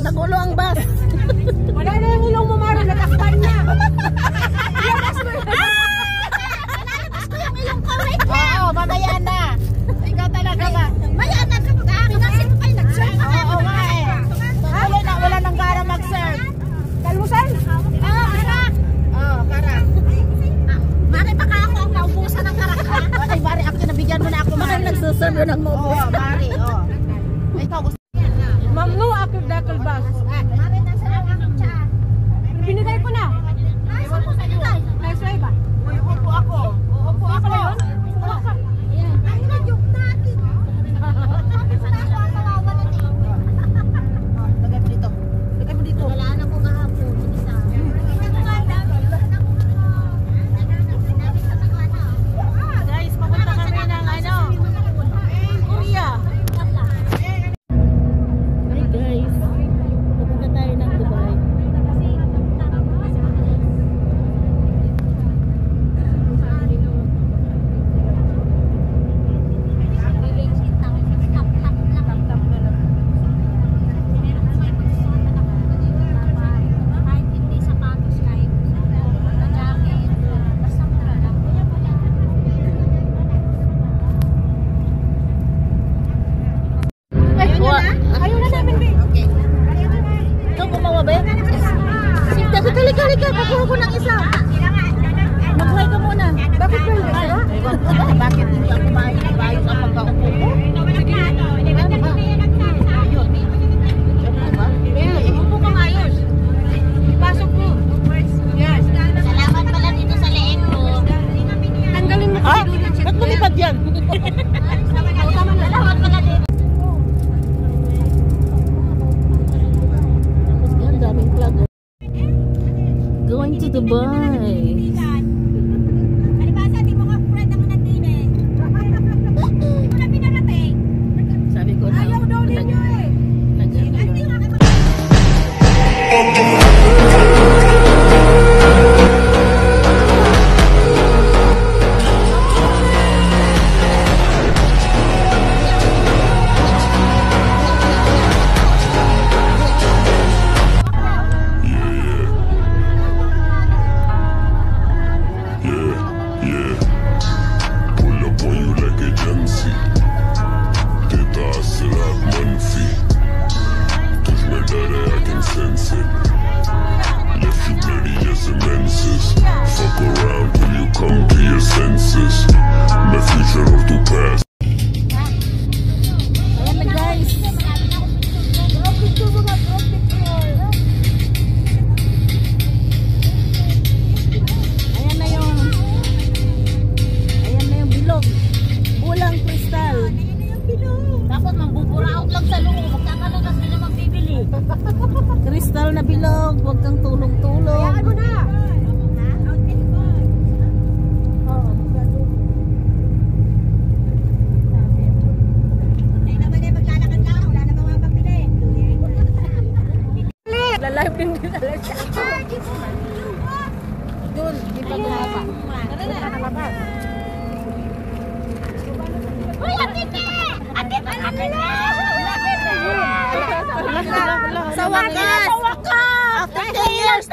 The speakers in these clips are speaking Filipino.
Nagulo ang bus. Wala na yung ilong mo, Maro. Natakpan na. Oo, mamaya na. Ikaw talaga ba? Maya na ka kasi mo kayo nag-serve. Oo nga eh. Wala nang gara mag-serve. Kalmusan? Oo, karak. Oo, karak. Mari baka ako ang naubusan ng karak. Ay, Mari, ako nabigyan mo na ako. Mari, nagsuserve yun ng maubos. Oo, Mari, oo. Ay, ikaw gusto. Mamnu ako dakal bus. Mari, nasa lang ang tiyan. Binigay ko na. Nasa po sa nilay. Nasa ba? Uupo ako. Uupo ako. Ay, na-joke natin. Lagay mo dito. Lagay mo dito. Wala na ko kahapon. Isa. Guys, papunta kami ng ano? Korea. Hi guys. Papunta tayo ng Dubai. Ayaw na namin, babe. Okay. Ikaw gumawa ba yun? Sige, halika. Pakuha ko ng isa. Mag-hi ka muna. Bakit ba yun? Bakit hindi ako maayos ang pagkaupo ko? Sige. Upo ka maayos. Pasok mo. Yes. Salamat pala dito sa leeg ko. Tanggalin mo kasi doon yung Ba't lumipad yan? Salamat pala dito. Yan, daming flag. Going to Dubai. Alibasa, di mo ka friend ang nandine. Di mo na pinarating. Sabi ko na. Ayaw daw ninyo eh. Kristal na bilog, huwag kang tulong-tulong. Hayaan mo na. Lalive din din talaga. Doon, di pa gumapa. Tara na, nalabas. Uy, Atite! Atite! Sa wakas! Sa wakas! After 10 years,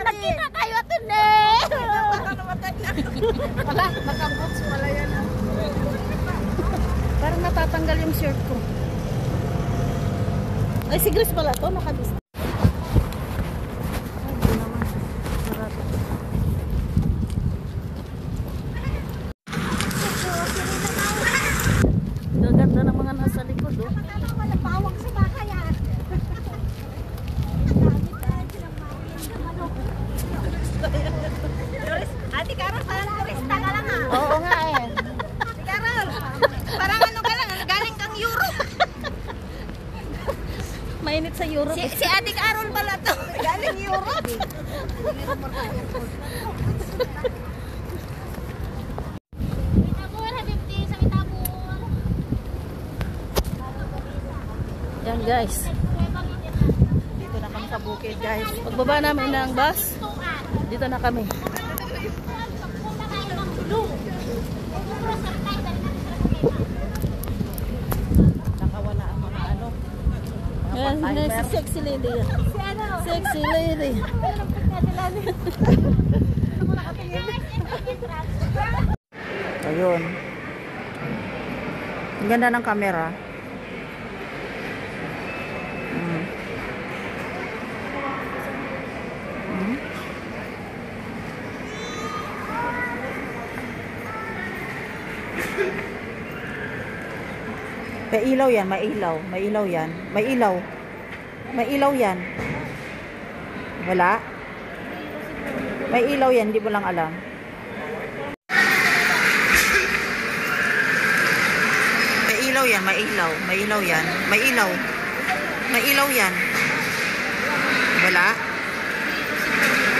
Nakita tayo, Atite! Wala, naka-boots pala yan. Parang natatanggal yung shirt ko. Ay, si Grace pala to, nakabis. Gaganda ng mga nasa likod, oh. Bawang sa bahay, ah. Ate Carol, parang turista ka lang, ah. Oo nga eh. Ate Carol, parang ano ka lang, galing kang Europe. Mainit sa Europe. Si Ate Carol pala to. Galing Europe. Yan guys. Dito na kami sa bukid guys. Pagbaba namin ng bus, dito na kami. Nakawala ang mga ano. Ayan, si sexy lady. Si ano? Sexy lady. Ayun. Ang ganda ng camera. May ilaw yan, may ilaw. May ilaw yan. May ilaw. May ilaw yan. Wala? May ilaw yan, hindi mo lang alam. May ilaw yan, may ilaw. May ilaw yan. May ilaw. May ilaw yan. Wala?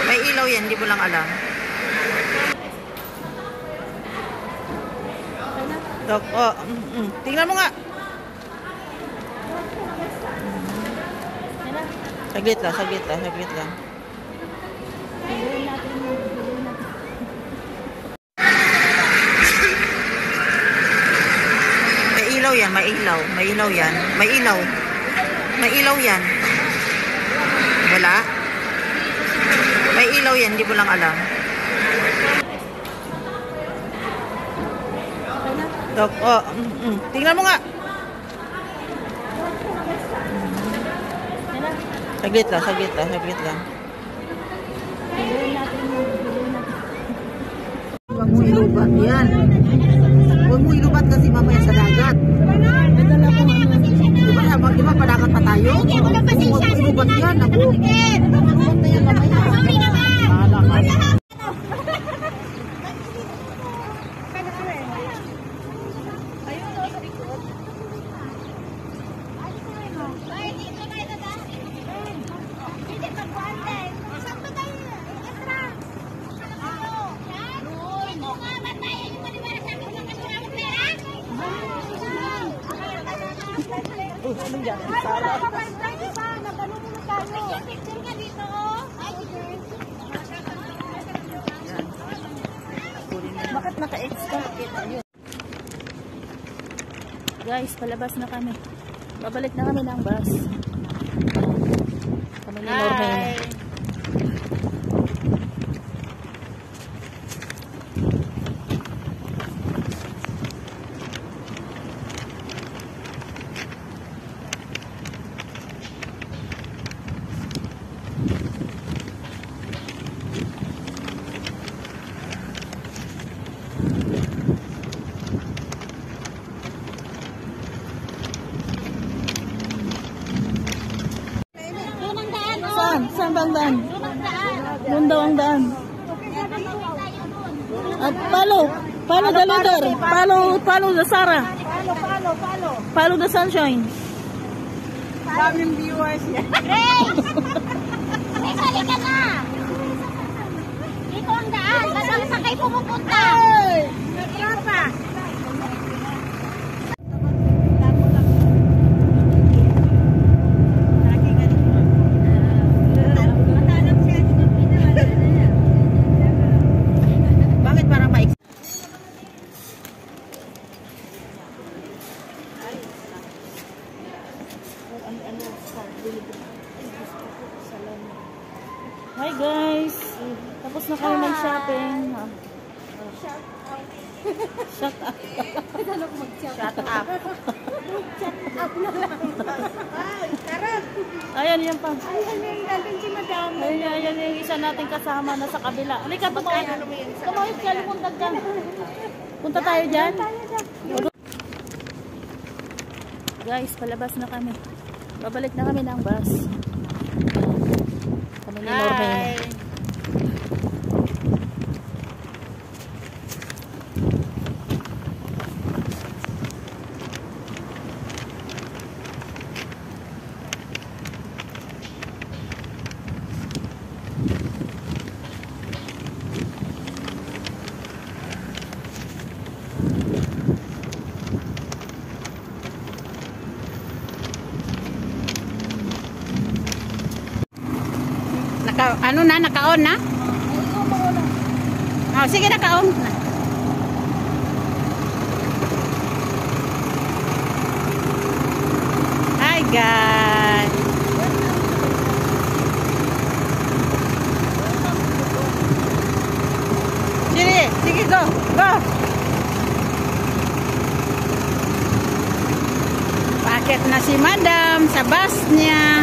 May ilaw yan, hindi mo lang alam. Oh, tingnan mo nga. Saglit lang, saglit lang, saglit lang. May ilaw yan, may ilaw. May ilaw yan. May ilaw. May ilaw yan. Wala? May ilaw yan, hindi mo lang alam. Oh, tingnan mo nga. Saglit lang, saglit lang, saglit lang. Huwag mo ilubat yan. Huwag mo ilubat kasi mamaya sa dagat. Di ba padagat pa tayo? Huwag mo ilubat yan. Ako. Ilubat na yan mamaya. Bahala ka. Bakit naka-extra? Guys, palabas na kami. Babalik na kami ng bus. Kami ni Norman. Saan bang daan? Doon daw ang daan. At follow the leader. Follow the Sarah. Follow the sunshine. Daming viewers yan. Grace! Grace, halika na! Dito ang daan. Saan sa kayo pumupunta? Nagtrapa. Bakit parang maik? Hi guys! Tapos na kami mag-shopping. Shut up. Shut up. Ayan yan pa. Ayan si Madam. Ayan yung isa nating kasama na sa kabila. Halika, tumawid ka, lumundag dyan. Punta tayo dyan. Guys, palabas na kami. Babalik na kami ng bus. Kami ni Norman. Ano na, naka-on na? Oh, sige, naka-on na. Hi guys! si Madam sa bus niya.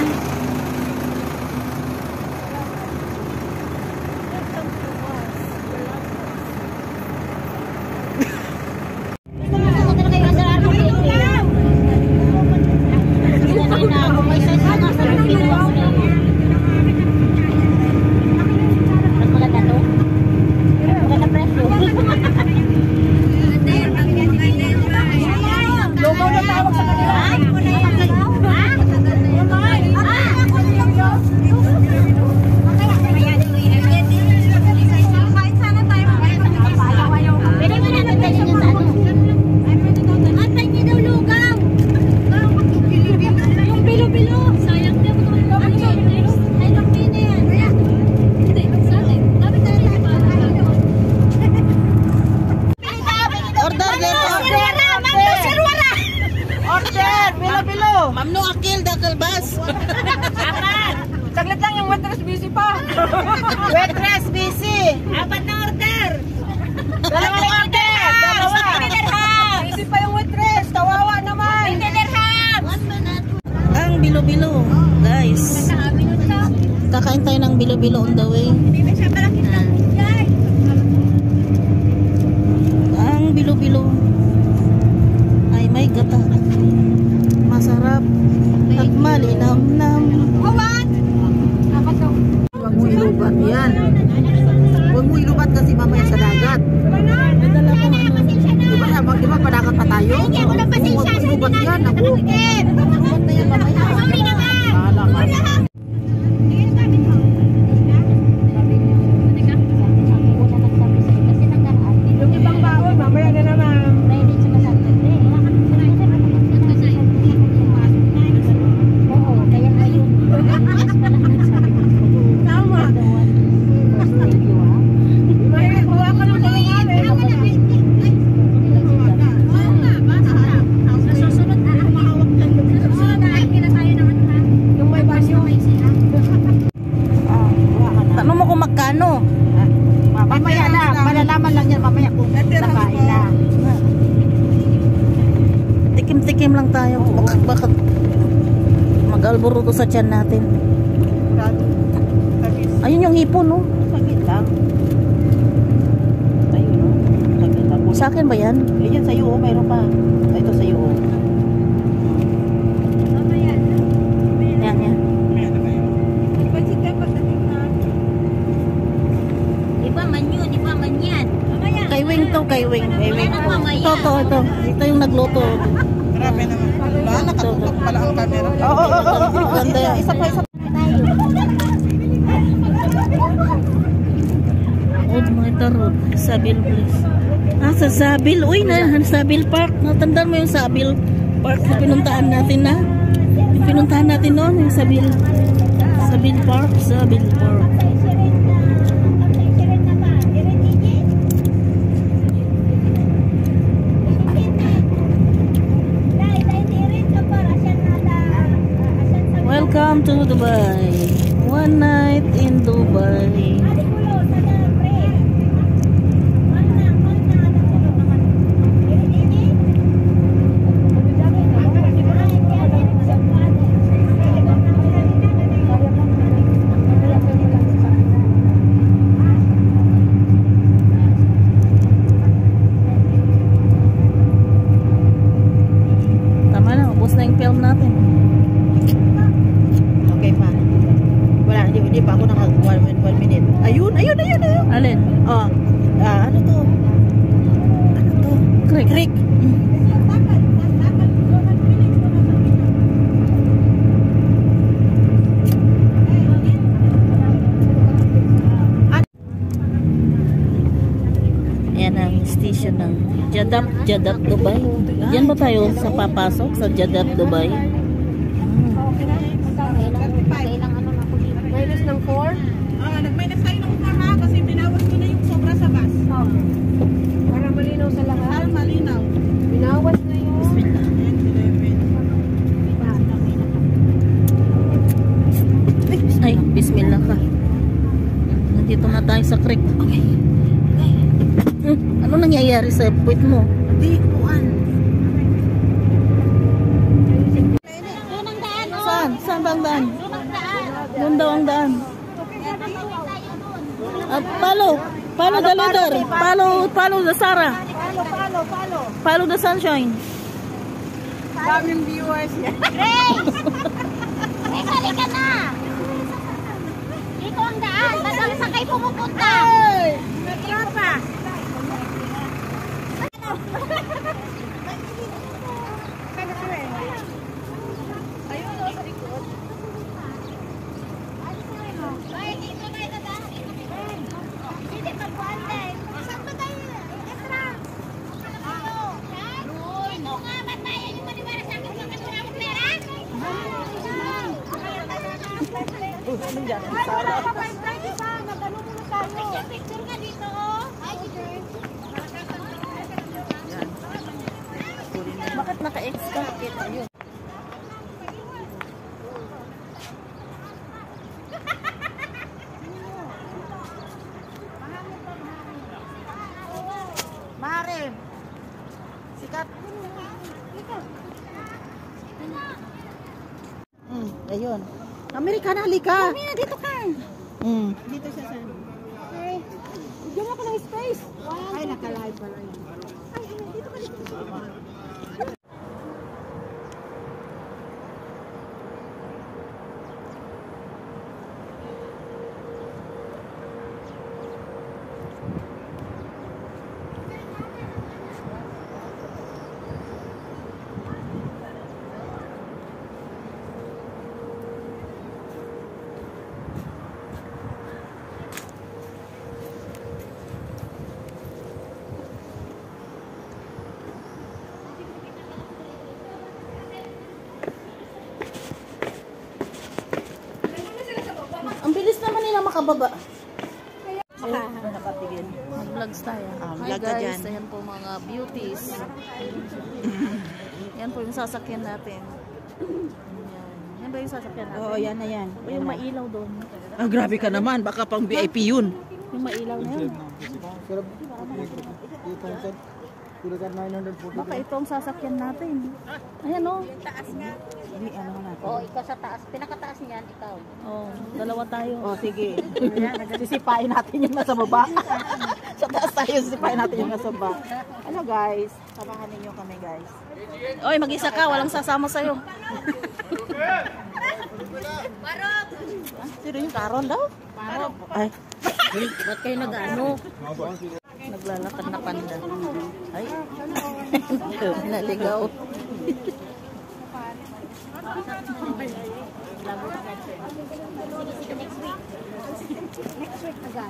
Mamno akil dakal bas. Saglit lang yung waitress busy pa. Waitress busy. Apat na order. Dalawang order. Dalawa. Busy pa yung waitress. Kawawa naman. Ang bilo-bilo, guys. Kakain tayo ng bilo-bilo on the way. Ang bilo-bilo ay may gata. Masarap at malinamnam. Huwag mo ilubat yan. Huwag mo ilubat kasi mamaya sa dagat. Nadala ko ano. Diba padakat pa tayo? Huwag mo ilubat yan. Ako. Ilubat na yan mamaya. Bahala ka. Yung ibang baon, mamaya na naman. Tanong mo kung magkano? Mamaya na, malalaman lang yan mamaya kung nakain na. Tikim-tikim lang tayo. Bakit mag-alboroto sa tiyan natin? Ayun yung hipon, no? Saglit lang. Ayun, no? Saglit lang. Sa akin ba yan? Yan sa'yo, oh. Mayroon pa. Ito sa'yo, oh. Yan, yan. Iba man yun, iba man yan. Kay Wing to, kay Wing. Ito. Ito yung nagluto. Grabe naman. Wala, nakatutok pala ang camera. Oo. Ganda yan. Isa pa. Old Motor Road. Sabil Place. Sa Sabil. Uy, Sabil Park. Natandaan mo yung Sabil Park na pinuntahan natin na? Yung pinuntahan natin noon, yung Sabil Park. Sabil Park. Welcome to Dubai. One night in Dubai. Tama na, ubos na yung film natin. Okay pa. Wala, hindi pa ako naka 1 minute. Ayun. Alin? Oh, ano to? Creek. Yan ang station ng Jeddah, Dubai. Yan ba tayo sa papasok sa Jeddah, Dubai? Minus ng 4? Nag-minus tayo ng 4 ha, kasi binawas ko na yung sobra sa bus. Para malinaw sa lahat. Para malinaw. Binawas na yung... Bismillah. Ay, bismillah ka. Nandito na tayo sa creek. Okay. Ano nangyayari sa puwit mo? Hindi, kuhan. Saan ba ang daan? Doon daw ang daan. At follow the leader. Follow the Sarah. Follow the sunshine. Daming viewers yan. Grace! Grace, halika na! Dito ang daan. Bagang saan kayo pumupunta? Tropa! Ay, dito na ito daan. Hindi magbuante. Saan ba tayo? Extra! Uy, no nga, matayan yung maniwala sa akin. Bakit wala akong pera? Picture nga dito, oh. Ay, picture. Bakit naka-extra? Ayun. Mare! Sikat! Ayun. Amerika na, halika! Mia, dito ka. Dito siya sa... Ay, bigyan ako ng space. Ay, naka-live pala yun. Ay, dito ka dito. Ang bilis naman nila makababa. Nakatigil. Mag-vlogs tayo. Hi vlog ka guys, dyan. ayan po mga beauties. Yan po yung sasakyan natin. Yan. Yan ba yung sasakyan natin? Oo, yan na yan. O yung mailaw doon. Ah, grabe ka naman. Baka pang VIP yun. Yung mailaw na yun. Baka ito ang sasakyan natin. Ayan o. Hindi, ano natin. Oh, ikaw sa taas. Pinakataas niyan, ikaw. Oh, dalawa tayo. Oh, sige. Sisipain natin yung nasa baba. Sa taas tayo, sisipain natin yung nasa baba. Ano guys, samahan ninyo kami guys. Oy, mag-isa ka. Walang sasama sa'yo. Sino yung Karon daw? Parang. Ay, Ba't kayo nag-ano? Naglalakad na panda. Ay. Naligaw.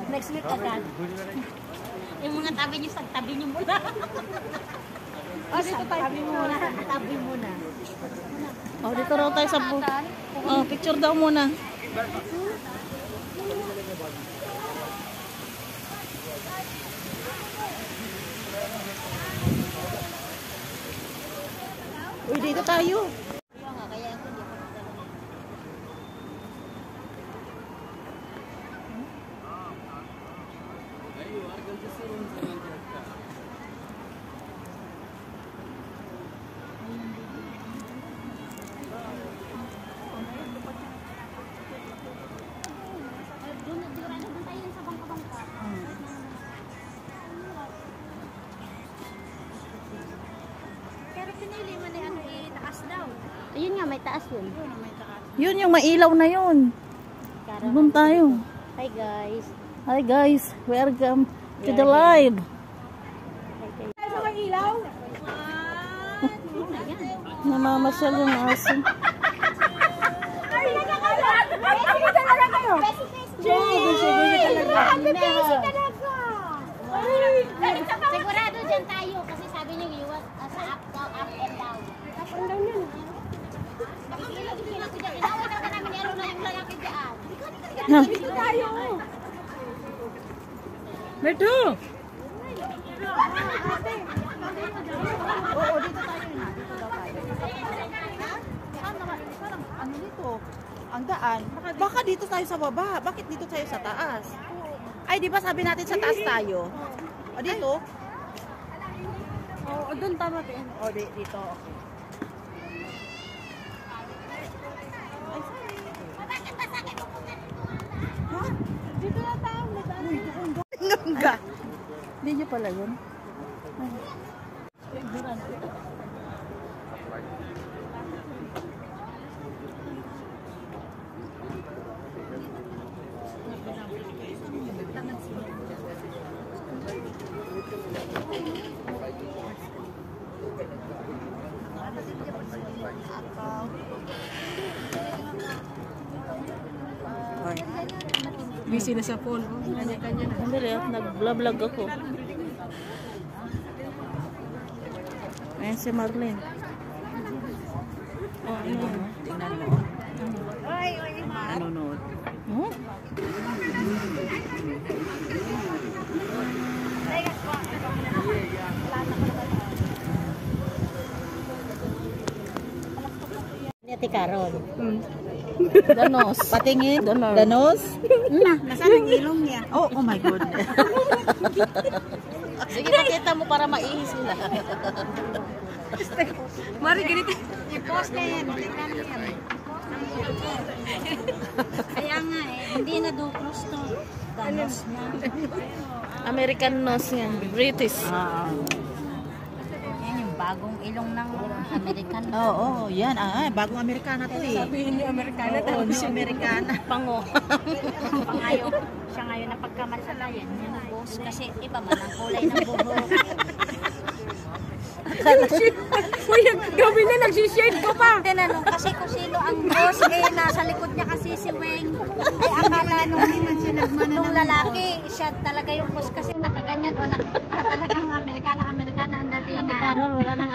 Next week agad. Yung mga tabi niyo sa tabi niyo muna. oh, dito tayo. Tabi muna. Tabi muna. Oh, dito raw tayo sa Oh, picture daw muna. Uy, dito tayo. Kaya nga, kaya ako hindi ako nagdala. Doon tayo sa bangka-bangka. Pero pinili mo na ano itaas daw. Ayun nga, may taas yun. Yun yung mailaw na yun. Doon tayo. Hi guys. Hi guys, welcome to the live. Namamasyal yung aso. Sigurado dyan tayo kasi sabi niyo iwas sa up down, up and down. Up and down yun. Bakit hindi ako dyan? Inaway talaga namin ano na yung lalaki dyan. Dito tayo. Beto! Oo, dito tayo. Dito daw tayo. Parang ano dito? Ang daan. Baka dito tayo sa baba. Bakit dito tayo sa taas? Ay, di ba sabi natin sa taas tayo? O, dito? O, doon tama din. O, dito. Okay. Ay, Video pala yun. Busy na sa phone. Kanya-kanya na. Andali, nag-vlog ako. Ayan si Marlene. Oh, ano yun? Tingnan mo. Nanonood. Hmm? Ate Carol. Danos. Patingin. Danos. Danos? Nasaan ang ilong niya? Oh my God. Sige, pakita mo para maihis sila. Mari, ganito. I-post na yan. Kaya nga hindi na duplos to. Danos na. American nose yan. British. Yan yung bagong ilong ng American. Oo, yan. Bagong Amerikana to eh. Sabihin niyo Amerikana. Oo, si Amerikana. Pango. Siya ngayon na pagkamansalayan. Yan ang boss. Kasi iba man ang kulay ng buhok. Kuya, gabi na nagsishade ko pa. Tinanong kasi kung sino ang boss, nasa likod niya kasi si Weng. Ay akala nung lalaki, siya talaga yung boss kasi nakaganyan o talagang Amerikana ang dating na. Wala nang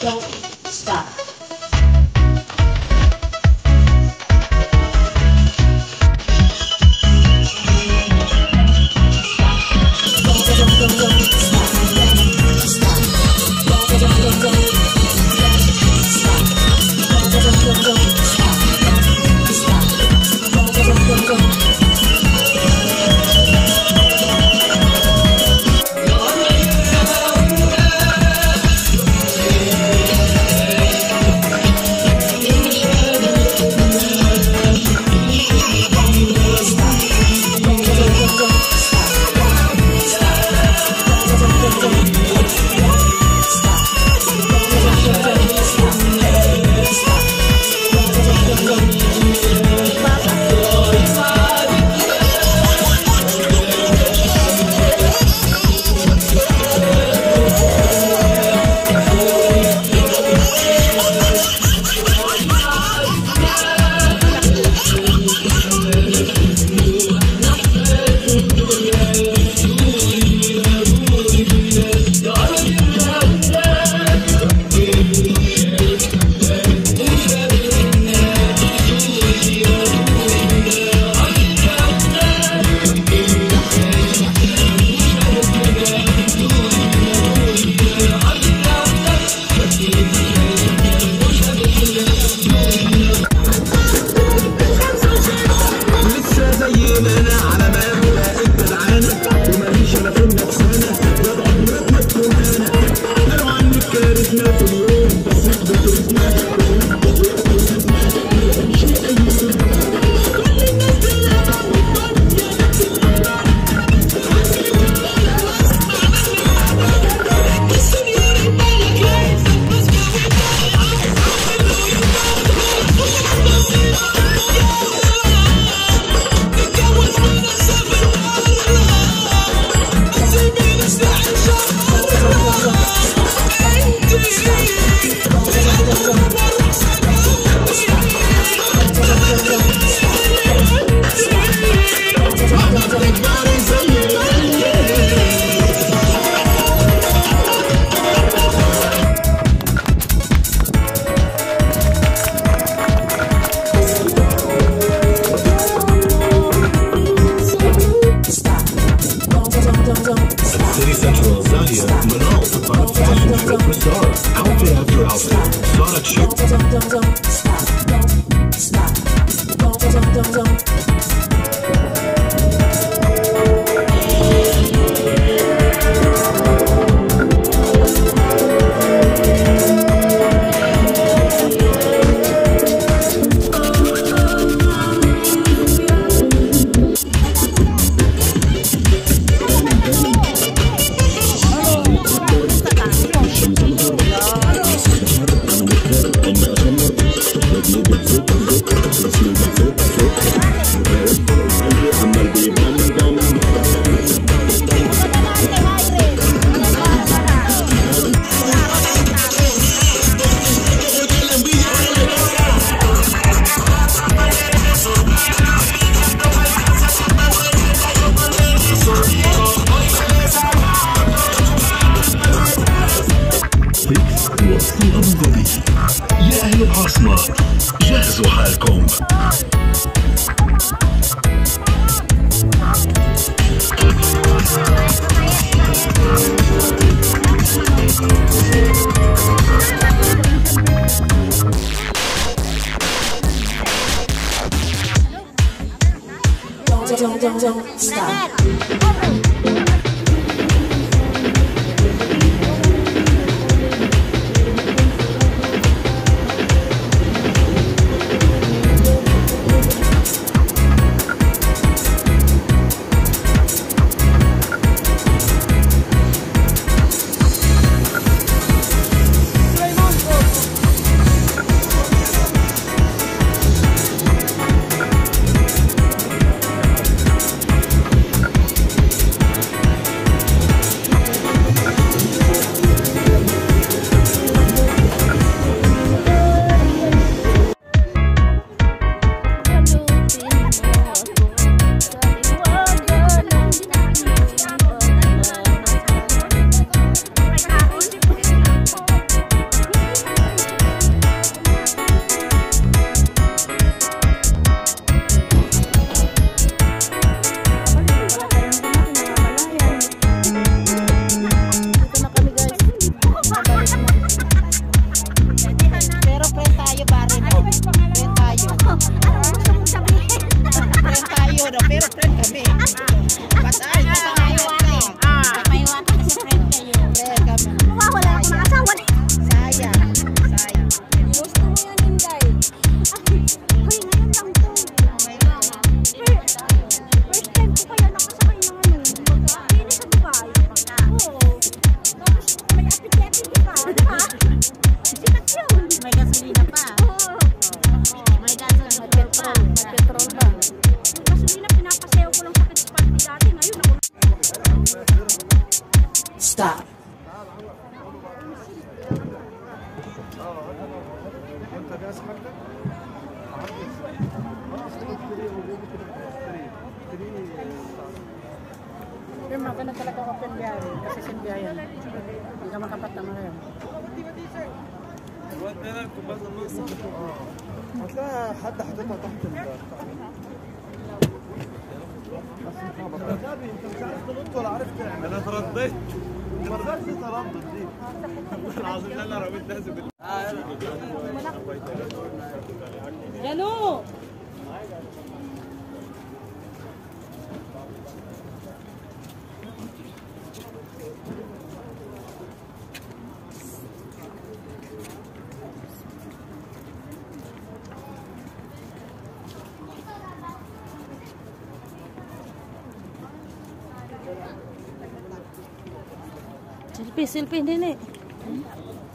Don't stop. City Central, Zadia, Manal, on fashion show for stars. Outfit after outfit, Sonic show. وصلوا أبو ظبي. يا أهل العاصمة جهزوا حالكم. Don't stop. Stop. Yung maganda talaga open biyahe kasi sinbiyahe yan. Hindi ka makapatama ngayon. هتلاقي حد حاططها تحت انت مش عارف تنط ولا عارف تعمل. انا ترديت ما رضيتش تردد دي العظيم انا رميت نفسي Jalo! Selfie nenek.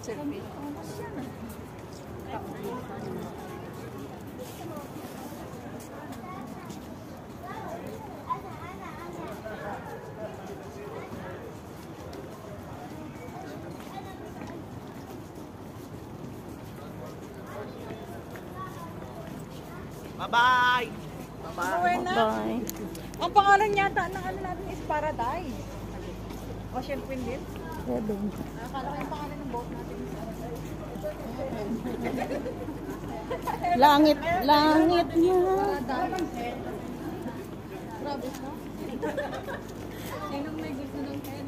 Selfie. Bye-bye! Bye. Ang pangalan yata ng ano natin is Paradise. Ocean Queen din. Akala ko yung pangalan ng boat natin is Langit, langit niya. Grabe, no? Sinong may gusto ng head?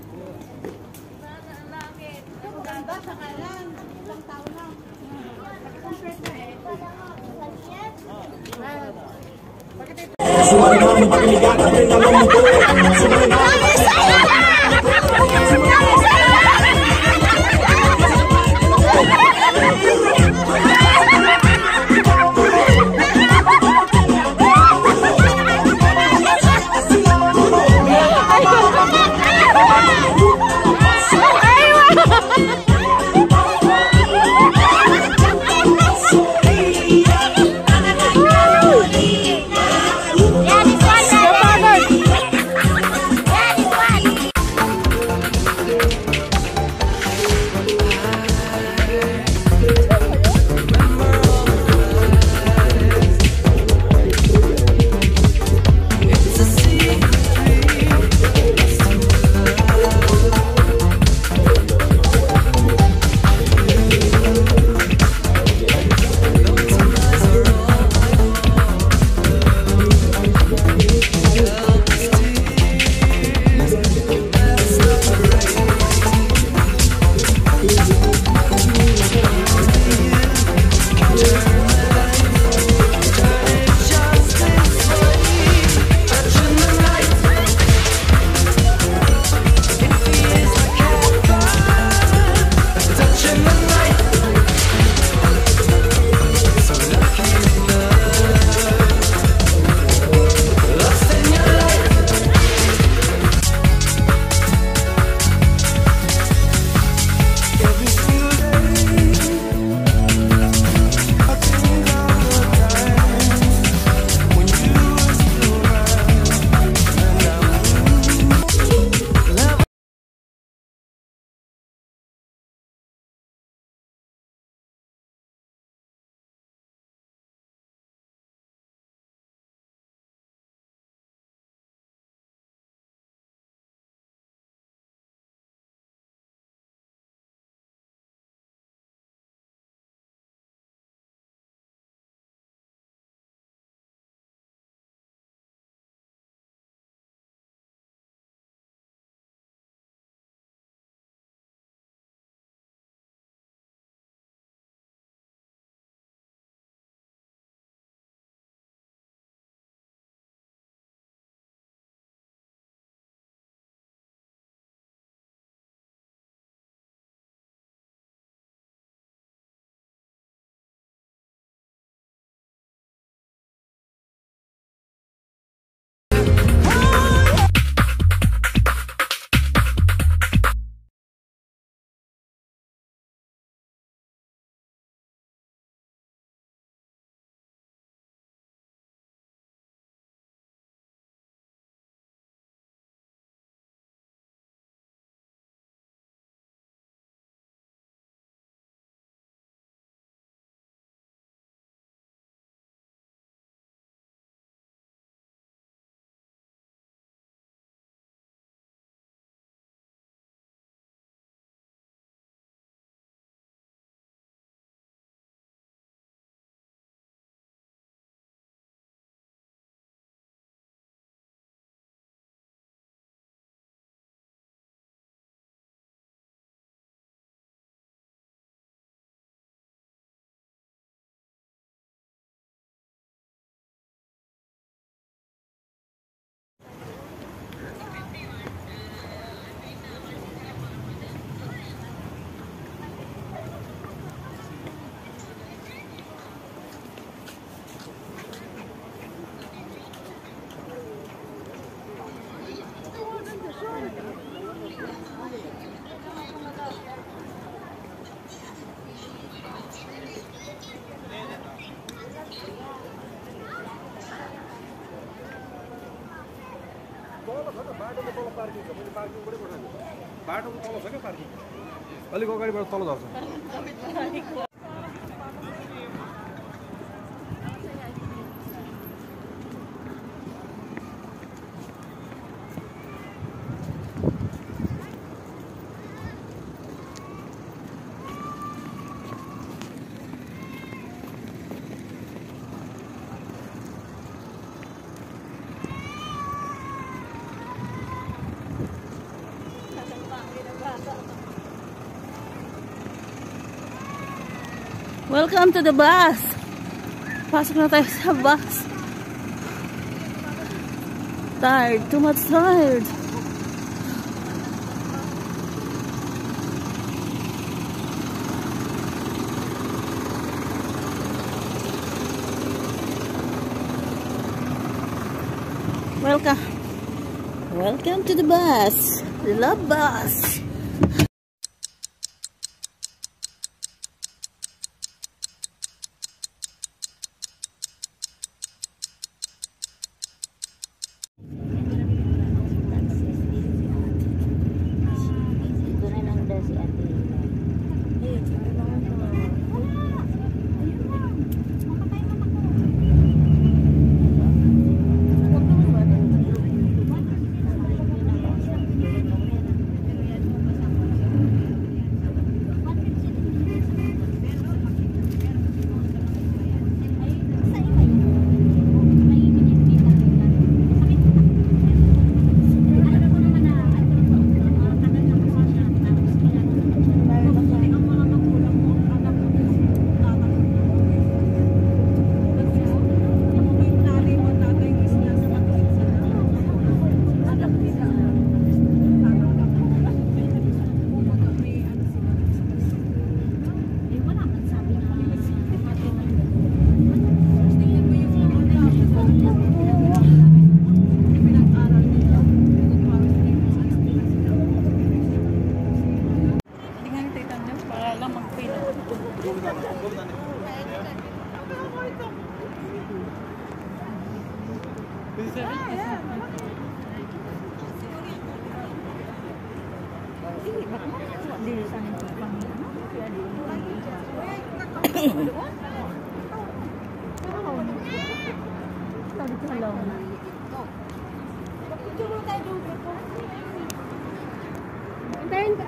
बाटोको तल छ क्या पार्किङ अलिक अगाडिबाट तल झर्छ Welcome to the bus. Pasok na tayo sa bus. Tired, too much tired. Welcome to the bus. The love bus.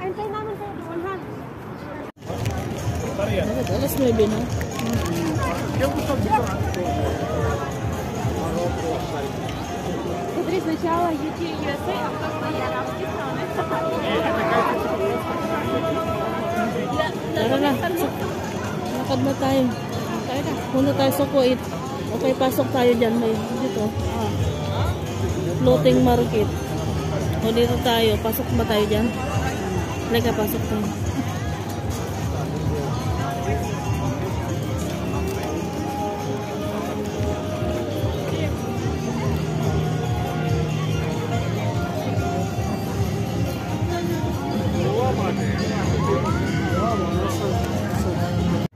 Antayin namin kayo doon, ha? Alas 9 na. Смотри, сначала UT-USA, а потом на арабские страны. Tara na. Lakad na tayo. Muna tayo sa Kuwait. Okay, pasok tayo dyan. May dito. Floating market. O dito tayo. Pasok ba tayo dyan? Halika, pasok tayo.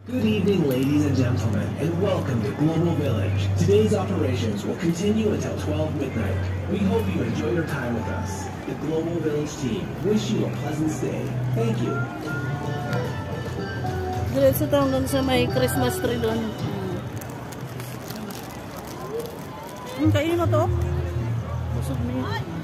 Good evening, ladies and gentlemen, and welcome to Global Village. Today's operations will continue until 12 midnight. We hope you enjoy your time with us. The Global Village team wish you a pleasant stay. Thank you. Diretso tayo doon sa may Christmas tree doon. Kainin mo to? Busog na yun.